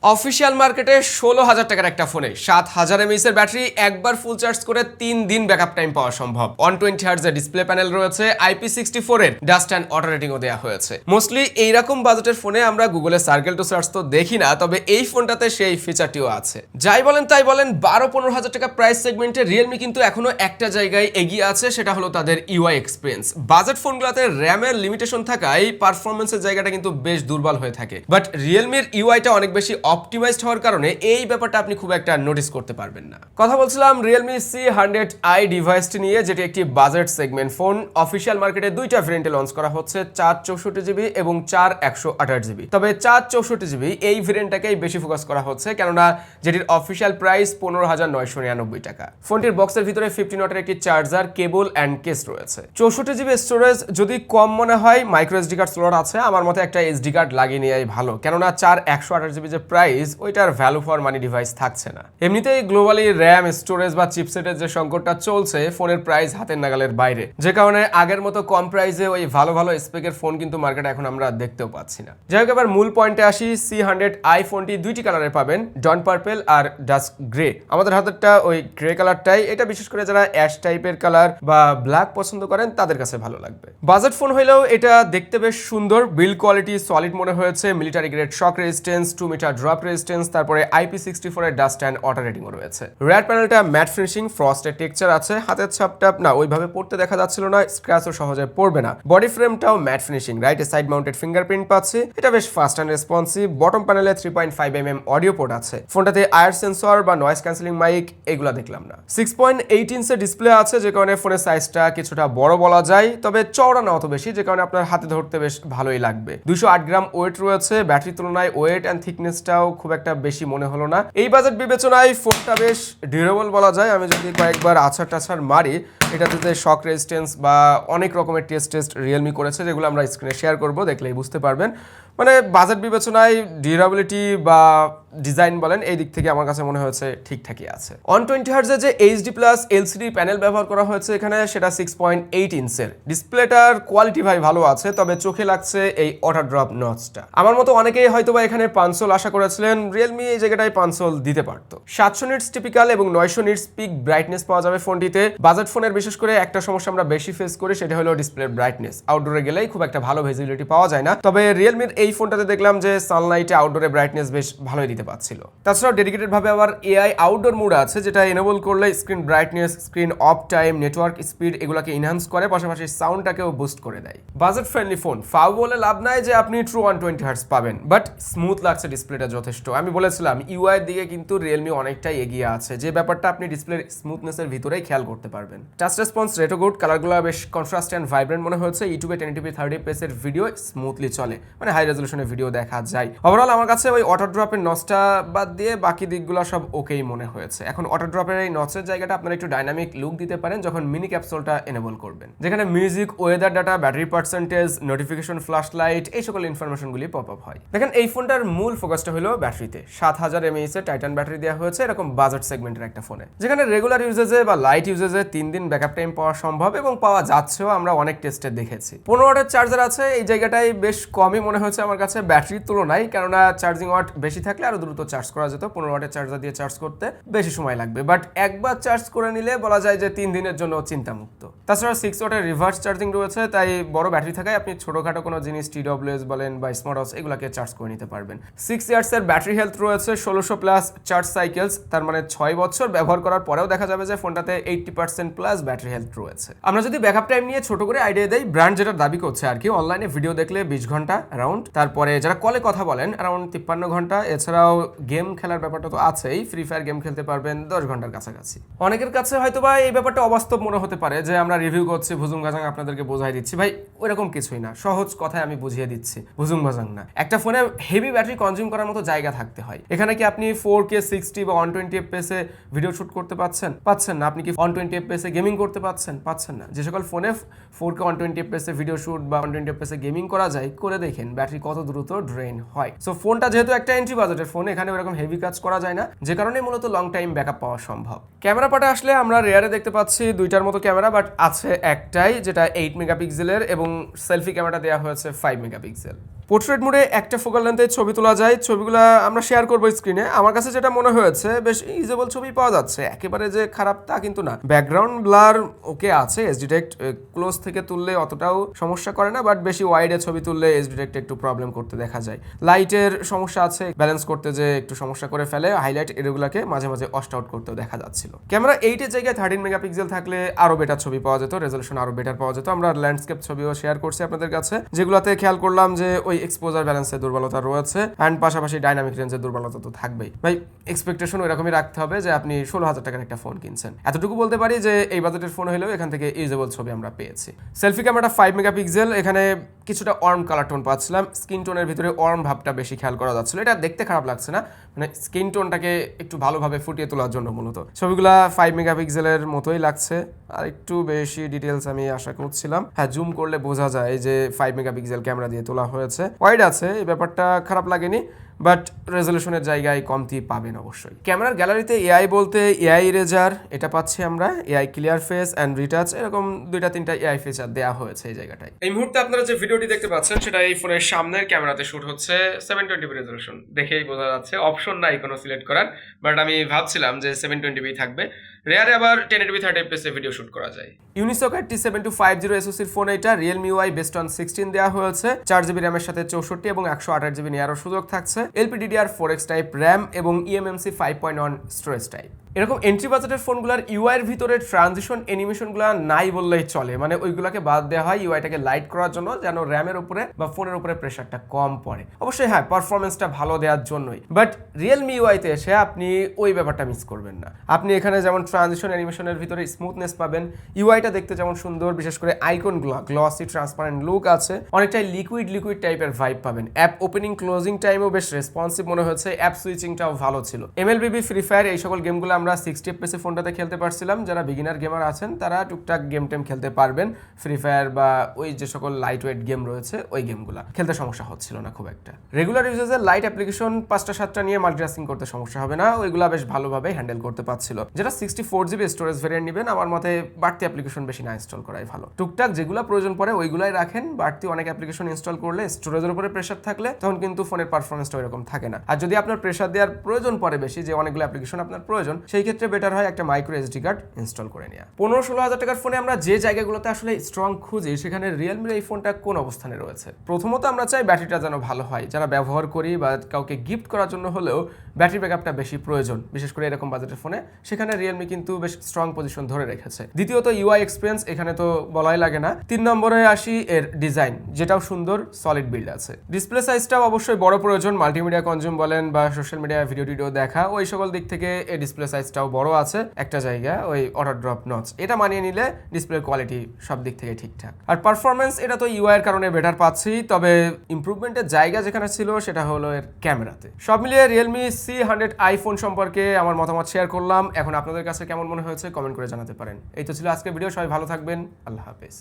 Official মার্কেটে ১৬,০০০ টাকার একটা ফোনে ৭,০০০ এমএএইচ এর ব্যাটারি একবার ফুল চার্জ করে ৩ দিন ব্যাকআপ টাইম পাওয়া সম্ভব। 120 হার্টজের ডিসপ্লে প্যানেল রয়েছে, IP64 এর ডাস্ট অ্যান্ড ওয়াটার রেটিংও দেওয়া হয়েছে। মোস্টলি এইরকম বাজেটের ফোনে আমরা গুগলে সার্কেল টু সার্চ তো দেখি না, তবে এই ফোনটাতে সেই ফিচারটিও আছে। যাই বলেন তাই বলেন, ১২-১৫ হাজার টাকা প্রাইস সেগমেন্টে রিয়েলমি কিন্তু এখনো একটা জায়গায় এগিয়ে আছে, সেটা হলো তাদের ইউআই এক্সপিরিয়েন্স। বাজেট ফোনগুলোতে র্যামের লিমিটেশন থাকায় পারফরমেন্সের জায়গাটা কিন্তু বেশ দুর্বল হয়ে থাকে, বাট রিয়েলমির ইউআইটা অনেক বেশি অপটিমাইজড হওয়ার কারণে এই ব্যাপারটা আপনি খুব একটা নোটিস করতে পারবেন না। কথা বলছিলাম রিয়েলমি C100i ডিভাইসটি নিয়ে, যেটি একটি বাজেট সেগমেন্ট ফোন। অফিসিয়াল মার্কেটে দুইটা ভেরিয়েন্টে লঞ্চ করা হচ্ছে, ৪৬৪GB এবং ৪/১28GB। তবে ৪৬৪GB এই ভেরিয়েন্টটাকেই বেশি ফোকাস করা হচ্ছে, কেননা যেটির অফিসিয়াল প্রাইস ১৫,৯৯৯ টাকা। ফোনটির বক্সের ভিতরে 15 ওয়াটের একটি চার্জার, কেবল অ্যান্ড কেস রয়েছে। ৬৪GB স্টোরেজ যদি কম মনে হয়, মাইক্রো এসডি কার্ড স্লট আছে। আমার মতে একটা এসডি কার্ড লাগিয়ে নেওয়াই ভালো, কেননা ৪/১28GB যে প্রাইস, ওইটার ভ্যালু ফর মানি ডিভাইস থাকছে না। এমনিতেই গ্লোবালি র্যাম, স্টোরেজ বা চিপসেটের যে সংকটটা চলছে, ফোনের প্রাইস হাতের নাগালের বাইরে, যে কারণে আগের মতো কম প্রাইসে ওই ভালো ভালো স্পেকের ফোন কিন্তু মার্কেটে এখন আমরা দেখতেও পাচ্ছি না। যাই হোক, এবার মূল পয়েন্টে আসি। C100i ফোনটি দুইটি কালারে পাবেন, ডন পার্পেল আর ডাস্ক গ্রে। আমাদের হাতেরটা ওই গ্রে কালারটাই। এটা বিশেষ করে যারা অ্যাশ টাইপের কালার বা ব্ল্যাক পছন্দ করেন তাদের কাছে ভালো লাগবে। বাজেট ফোন হইলেও এটা দেখতে বেশ সুন্দর, বিল্ড কোয়ালিটি সলিড মনে হয়েছে। Military grade shock resistance, 2 metre drop resistance, তারপরে IP64 এর ডাস্ট অ্যান্ড ওয়াটার রেটিংও রয়েছে। রেয়ার প্যানেলটা ম্যাট ফিনিশিং, ফ্রস্টের টেক্সচার আছে। হাতের ছাপটা না ওইভাবে পড়তে দেখা যাচ্ছিল না, স্ক্র্যাচও সহজে পড়বে না। বডি ফ্রেমটাও matte finishing, right side mounted fingerprint পাচ্ছি। এটা বেশ ফাস্ট অ্যান্ড রেসপন্সিভ। বটম প্যানেলে 3.5mm অডিও পোর্ট আছে। ফোনটাতে আয়ার সেন্সর বা নয়েজ ক্যান্সেলিং মাইক এগুলা দেখলাম না। 6.8 ইঞ্চের ডিসপ্লে আছে, যে কারণে ফোনের সাইজটা কিছুটা বড় বলা যায়, তবে চওড়া না অত বেশি, যে কারণে আপনার হাতে ধরতে বেশ ভালোই লাগবে। 208 গ্রাম ওয়েট রয়েছে। ব্যাটারির তুলনায় ওয়েট অ্যান্ড থিকনেসটাও খুব একটা বেশি মনে হলো না। এই বাজেট বিবেচনায় ফোনটা বেশ ডিউরেবল বলা যায়। আমি যদি কয়েকবার আছাড় টাছাড় মারি, এটাতে শক রেজিস্ট্যান্স বা অনেক রকমের টেস্ট রিয়েলমি করেছে, যেগুলো আমরা স্ক্রিনে শেয়ার করব, দেখলেই বুঝতে পারবেন। মানে বাজেট বিবেচনায় ডিউরেবিলিটি বা ডিজাইন বলেন, এই দিক থেকে আমার কাছে মনে হয়েছে ঠিকঠাকই আছে। 120 হার্টজের যে HD+ LCD প্যানেল ব্যবহার করা হয়েছে এখানে, সেটা 6.8 ইঞ্চের। ডিসপ্লেটার কোয়ালিটি ভাই ভালো আছে, তবে চোখে লাগছে এই ওয়াটার ড্রপ নচটা। আমার মতো অনেকেই হয়তোবা এখানে 500 আশা করেছিলেন, রিয়েলমি এই জায়গাটায় 500 দিতে পারতো। 700 নিটস টিপিক্যাল এবং 900 নিটস পিক ব্রাইটনেস পাওয়া যাবে ফোনটিতে। বাজেট ফোনের বিশেষ করে একটা সমস্যা আমরা বেশি ফেস করি, সেটা হলো ডিসপ্লের ব্রাইটনেস। আউটডোরে গেলেই খুব একটা ভালো ভিজিবিলিটি পাওয়া যায় না, তবে রিয়েলমির এই ফোনটাতে দেখলাম যে সানলাইটে আউটডোরে ব্রাইটনেস বেশ ভালোই দিতে পারছিল। তাছাড়াও ডেডিকেটেড ভাবে আবার AI আউটডোর মোড আছে, যেটা এনেবল করলে screen brightness, screen off time, network speed এগুলোকে এনহান্স করে, পাশাপাশি সাউন্ডটাকেও বুস্ট করে দেয়। বাজেট ফ্রেন্ডলি ফোন, ফাও বলে লাভ নাই যে আপনি ট্রু 120 হার্টজ পাবেন, বাট স্মুথ লাগছে ডিসপ্লেটা যথেষ্ট। আমি বলেছিলাম ইউআই এর দিকে কিন্তু রিয়েলমি অনেকটাই এগিয়ে আছে, যে ব্যাপারটা আপনি ডিসপ্লের স্মুথনেসের ভিতরেই খেয়াল করতে পারবেন। টাচ রেসপন্স রেটও গুড, কালারগুলো বেশ কন্ট্রাস্ট অ্যান্ড ভাইব্রেন্ট মনে হচ্ছে। ইউটিউবে 1080p 30fps এর ভিডিও স্মুথলি চলে, মানে হাই রেজলিউশনের ভিডিও দেখা যায়। ওভারঅল আমার কাছে ওই ওয়াটার ড্রপের নচটা বাদ দিয়ে বাকি দিকগুলো সব ওকেই মনে হয়েছে। এখন ওয়াটার ড্রপের এই নচের জায়গাটা আপনারা একটু ডাইনামিক লুক দিতে পারেন যখন মিনি ক্যাপসুলটা এনেবল করবেন, যেখানে music, weather data, battery percentage, notification, flash light এই সকল ইনফরমেশনগুলি পপ আপ হয়। দেখেন এই ফোনটার মূল ফোকাসটা হলো ব্যাটারিতে। ৭,০০০ mAh এর টাইটান ব্যাটারি দেওয়া হয়েছে এরকম বাজেট সেগমেন্টের একটা ফোনে, যেখানে রেগুলার ইউজেজে বা লাইট ইউজেজে 3 দিন ব্যাকআপ টাইম পাওয়া সম্ভব এবং পাওয়া যাচ্ছেও, আমরা অনেক টেস্টে দেখেছি। 15 ওয়াটের চার্জার আছে, এই জায়গাটাই বেশ কমই মনে হচ্ছে আমার কাছে ব্যাটারির তুলনায়, কেননা চার্জিং ওয়াট বেশি থাকলে আরো দ্রুত চার্জ করা যেত। 15 ওয়াটের চার্জার দিয়ে চার্জ করতে বেশি সময় লাগবে, বাট একবার চার্জ করে নিলে বলা যায় যে 3 দিনের জন্য চিন্তামুক্ত। তাছাড়া 6 ওয়াটের রিভার্স চার্জিং রয়েছে, তাই বড় ব্যাটারি থাকায় আপনি ছোটখাটো কোনো জিনিস, TWS বলেন বা স্মার্ট ওয়াচ, এগুলোকে চার্জ করে নিতে পারবেন। 6 ইয়ার্স এর ব্যাটারি হেলথ রয়েছে, 1600+ চার্জ সাইকেলস, তার মানে 6 বছর ব্যবহার করার পরেও দেখা যাবে যে ফোনটাতে 80% প্লাস ব্যাটারি হেলথ রয়েছে। আমরা যদি ব্যাকআপ টাইম নিয়ে ছোট করে আইডিয়া দেই, ব্র্যান্ড যেটা দাবি করছে আর কি, অনলাইনে ভিডিও দেখলে 20 ঘন্টা অ্যারাউন্ড, তারপরে যারা কলে কথা বলেন অ্যারাউন্ড 53 ঘন্টা। এছাড়াও গেম খেলার ব্যাপারটা তো আছেই, ফ্রি ফায়ার গেম খেলতে পারবেন 10 ঘন্টার কাছাকাছি। অনেকের কাছে হয়তোবা এই ব্যাপারটা অবাস্তব মনে হতে পারে যে আমরা রিভিউ করছি, ভুজুং ভাজাং আপনাদেরকে বোঝাই দিচ্ছি। ভাই ওইরকম কিছুই না, সহজ কথায় আমি বুঝিয়ে দিচ্ছি, ভুজুং ভাজাং না। একটা ফোনে হেভি ব্যাটারি কনজিউম করার মতো জায়গা থাকতে হয়। এখানে কি আপনি 4K 60 বা 120fps এ ভিডিও শুট করতে পাচ্ছেন না? আপনি কি 120fps এ গেমিং করতে পাচ্ছেন না? যে সকল ফোনে 4K 120fps এ ভিডিও শুট বা 120fps এ গেমিং করা যায়, করে দেখেন ব্যাটারি কত দ্রুত ড্রেন হয়। সো ফোনটা যেহেতু একটা এন্ট্রি বাজেটের ফোন, এখানে ওরকম হেভি কাজ করা যায় না, যে কারণে মূলত লং টাইম ব্যাকআপ পাওয়া সম্ভব। ক্যামেরা পার্টে আসলে আমরা রেয়ারে দেখতে পাচ্ছি দুইটার মতো ক্যামেরা, বাট আছে একটাই যেটা 8 মেগাপিক্সেলের এবং সেলফি ক্যামেরাটা দেওয়া হয়েছে 5 মেগাপিক্সেল। পোর্ট্রেট মোডে একটা ফোকাল লেন্থে ছবি তোলা যায়, ছবিগুলো আমরা শেয়ার করবো স্ক্রিনে। আমার কাছে যেটা মনে হয়েছে বেশ ইউজেবল ছবি পাওয়া যাচ্ছে, একেবারে যে খারাপ তা কিন্তু না। ব্যাকগ্রাউন্ড ব্লার ওকে আছে, এস ডিটেক্ট ক্লোজ থেকে তুললে অতটাও সমস্যা করে না, বাট বেশি ওয়াইডে ছবি তুললে এস ডিটেক্ট একটু প্রবলেম করতে দেখা যায়। লাইটের সমস্যা আছে, ব্যালেন্স করতে যে একটু সমস্যা করে ফেলে। হাইলাইট এগুলোকে মাঝে মাঝে অস্ট আউট করতেও দেখা যাচ্ছিল। ক্যামেরা 8 জায়গায় 13 মেগাপিক্সেল থাকলে আরো বেটার ছবি পাওয়া যেত, রেজলিউশন আরো বেটার পাওয়া যেত। আমরা ল্যান্ডস্কেপ ছবিও শেয়ার করছি আপনাদের কাছে, যেগুলোতে খেয়াল করলাম যে ওই এক্সপোজার ব্যালেন্সের দুর্বলতা রয়েছে, অ্যান্ড পাশাপাশি ডাইনামিক রেঞ্জের দুর্বলতা তো থাকবেই। ভাই এক্সপেকটেশন ওইরকমই রাখতে হবে যে আপনি 16,000 টাকার একটা ফোন কিনছেন। এতটুকু বলতে পারি যে এই বাজেটের ফোন হলেও এখান থেকে ইউজেবল ছবি আমরা পেয়েছি। সেলফি ক্যামেরাটা 5 মেগাপিক্সেল, এখানে কিছুটা ওয়ার্ম কালার টোন পাচ্ছিলাম, স্কিন টোনের ভিতরে ওয়ার্ম ভাবটা বেশি খেয়াল করা যাচ্ছিল। এটা দেখতে খারাপ লাগছে না, মানে স্কিন টোনটাকে একটু ভালোভাবে ফুটিয়ে তোলার জন্য মূলত ছবিগুলা 5 মেগাপিক্সেলের মতোই লাগছে। আর একটু বেশি ডিটেলস আমি আশা করছিলাম। হ্যাঁ, জুম করলে বোঝা যায় যে 5 মেগাপিক্সেল ক্যামেরা দিয়ে তোলা হয়েছে। ওয়াইড আছে, এই ব্যাপারটা খারাপ লাগেনি, বাট রেজলিউশনের জায়গায় কমতি পাবেন অবশ্যই। ক্যামেরার গ্যালারিতে এআই বলতে এআই ইরেজার এটা পাচ্ছি আমরা, AI clear face and retouch, এরকম 2-3টা এআই ফিচার দেওয়া হয়েছে এই জায়গাটায়। এই মুহূর্তে আপনারা যে ভিডিওটি দেখতে পাচ্ছেন সেটা এই ফোনের সামনের ক্যামেরাতে শুট হচ্ছে। 720p রেজলিউশন দেখেই বোঝা যাচ্ছে, অপশন নাই কোনো সিলেক্ট করার, বাট আমি ভাবছিলাম যে 720p থাকবে। রেয়ারে আবার 1080p 30fps এ ভিডিও শুট করা যায়। ইউনিসকের T7250 SoC ফোন এটা, রিয়েলমি UI বেস্ট অন 16 দেওয়া হয়েছে। 4GB র্যামের সাথে 64 এবং 128GB নেওয়ারও সুযোগ থাকছে। LPDDR4X টাইপ র্যাম এবং eMMC 5.1 স্টোরেজ টাইপ। এরকম এন্ট্রি বাজেটের ফোনগুলোর ইউআইয়ের ভিতরে ট্রানজিশন অ্যানিমেশনগুলো নাই বললেই চলে, মানে ওইগুলোকে বাদ দেওয়া হয় ইউআইটাকে লাইট করার জন্য, যেন র্যামের উপরে বা ফোনের উপরে প্রেশারটা কম পড়ে। অবশ্যই হ্যাঁ, পারফরমেন্সটা ভালো দেওয়ার জন্যই, বাট রিয়েলমি ইউআইতে এসে আপনি ওই ব্যাপারটা মিস করবেন না। আপনি এখানে যেমন ট্রানজিশন অ্যানিমেশনের ভিতরে স্মুথনেস পাবেন, ইউআইটা দেখতে যেমন সুন্দর, বিশেষ করে আইকনগুলো গ্লসি ট্রান্সপারেন্ট লুক আছে, অনেকটাই লিকুইড টাইপের ভাইব পাবেন। অ্যাপ ওপেনিং ক্লোজিং টাইমও বেশ রেসপন্সিভ মনে হচ্ছে, অ্যাপ সুইচিংটাও ভালো ছিল। MLBB ফ্রি ফায়ার এই সকল গেমগুলো আমরা 60 FPS ফোনটাতে খেলতে পারছিলাম। যারা বিগিনার গেমার আছেন তারা টুকটাক গেম টেম খেলতে পারবেন, ফ্রি ফায়ার বা ওই যে সকল লাইট ওয়েট গেম রয়েছে ওই গেমগুলো খেলতে সমস্যা হচ্ছিল না খুব একটা। রেগুলার ইউজেজে লাইট অ্যাপ্লিকেশন 5-7টা নিয়ে মাল্টিটাস্কিং করতে সমস্যা হবে না, ওইগুলা বেশ ভালোভাবে হ্যান্ডেল করতে পারছিল। যেটা 64GB স্টোরেজ ভেরিয়েন্ট নেবেন, আমার মতে বাড়তি অ্যাপ্লিকেশন বেশি না ইনস্টল করাই ভালো। টুকটাক যেগুলো প্রয়োজন পড়ে ওইগুলাই রাখেন, বাড়তি অনেক অ্যাপ্লিকেশন ইনস্টল করলে স্টোরেজের উপরে প্রেশার থাকলে তখন কিন্তু ফোনের পারফরমেন্সটা ওইরকম থাকে না। আর যদি আপনার প্রেশার দেওয়ার প্রয়োজন পড়ে বেশি, যে অনেকগুলো অ্যাপ্লিকেশন আপনার প্রয়োজন, সেই ক্ষেত্রে বেটার হয় একটা মাইক্রো এসডি কার্ড ইনস্টল করে নেওয়া। 15-16 হাজার টাকার ফোনে আমরা যে জায়গাগুলোতে আসলে স্ট্রং খুঁজি, সেখানে রিয়েলমির এই ফোনটা কোন অবস্থানে রয়েছে? প্রথমত আমরা চাই ব্যাটারিটা যেন ভালো হয়, যারা ব্যবহার করি বা কাউকে গিফট করার জন্য হলেও ব্যাটারি ব্যাকআপটা বেশি প্রয়োজন, বিশেষ করে এরকম বাজেটের ফোনে, সেখানে রিয়েলমি কিন্তু বেশ স্ট্রং পজিশন ধরে রেখেছে। দ্বিতীয়ত ইউআই এক্সপিরিয়েন্স, এখানে তো বলাই লাগে না। 3 নম্বরে আসি এর ডিজাইন, যেটাও সুন্দর, সলিড বিল্ড আছে। ডিসপ্লে সাইজটাও অবশ্যই বড় প্রয়োজন, মাল্টিমিডিয়া কনজিউম বলেন বা সোশ্যাল মিডিয়া ভিডিও টিডিও দেখা, ওই সকল দিক থেকে এই ডিসপ্লে সাইজটাও বড় আছে একটা জায়গা, ওই অটো ড্রপ নচ, এটা মানিয়ে নিলে ডিসপ্লের কোয়ালিটি সব দিক থেকে ঠিকঠাক। আর পারফরমেন্স এটা তো ইউআই এর কারণে বেটার পাচ্ছি, তবে ইমপ্রুভমেন্টের জায়গা যেখানে ছিল সেটা হলো এর ক্যামেরাতে। সব মিলিয়ে রিয়েলমি C100i ফোন সম্পর্কে আমার মতামত শেয়ার করলাম। এখন আপনাদের কাছে কেমন মনে হয়েছে কমেন্ট করে জানাতে পারেন। এই তো ছিল আজকের ভিডিও, সবাই ভালো থাকবেন, আল্লাহ হাফেজ।